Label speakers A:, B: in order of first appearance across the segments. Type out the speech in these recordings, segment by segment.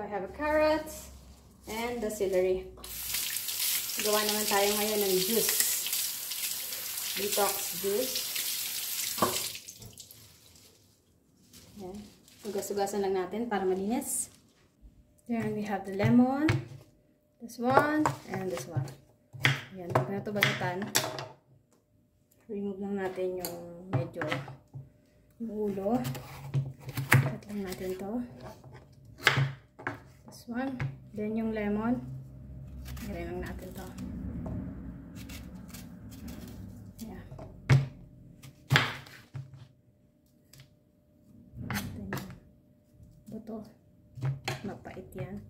A: I have a carrot and the celery. Gawa naman tayo ngayon ng juice. Detox juice. Ayan. Hugas-hugasan lang natin para malinis. Then we have the lemon. This one and this one. Ayan. Huwag na ito bagatan. Remove lang natin yung medyo yung ulo. Cut lang natin to. This one. Then yung lemon. Gawin lang natin to. Yeah. Natin yung buto. Mapait yan.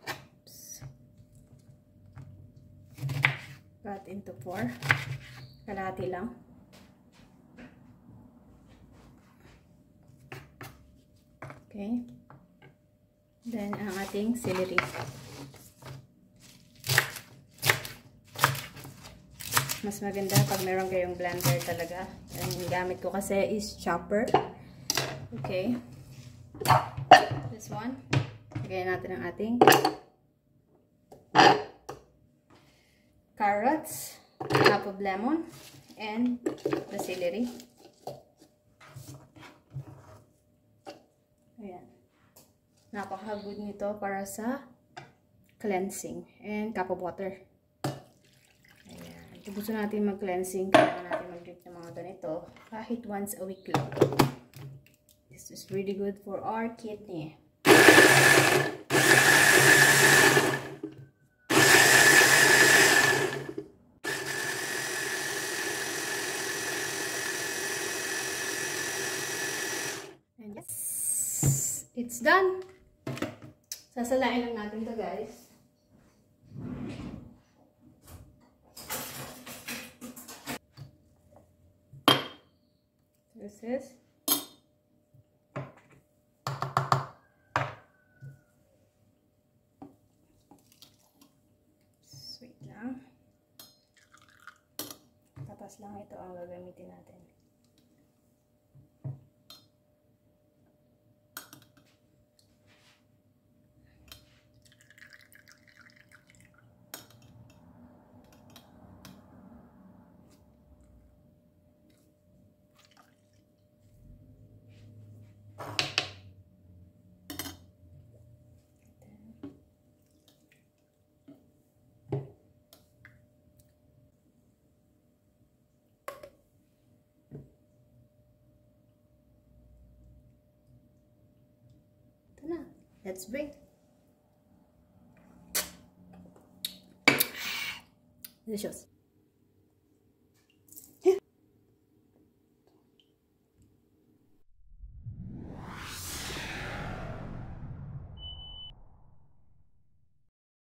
A: Oops. Cut into 4. Kalahati lang. Okay. Then, ang ating celery. Mas maganda pag meron kayong blender talaga. Ang gamit ko kasi is chopper. Okay. This one. Lagayan natin ang ating carrots, half of lemon, and the celery. Ayan. Napaka-good nito para sa cleansing. And cup of water. Ayan. Kung gusto natin mag-cleansing, kailangan natin mag-drink ng mga ganito kahit once a week lang. This is really good for our kidney. And yes, it's done. Sasalain lang natin to, guys. This is sweet lang. Tapos lang ito ang gagamitin natin. Let's drink. Delicious.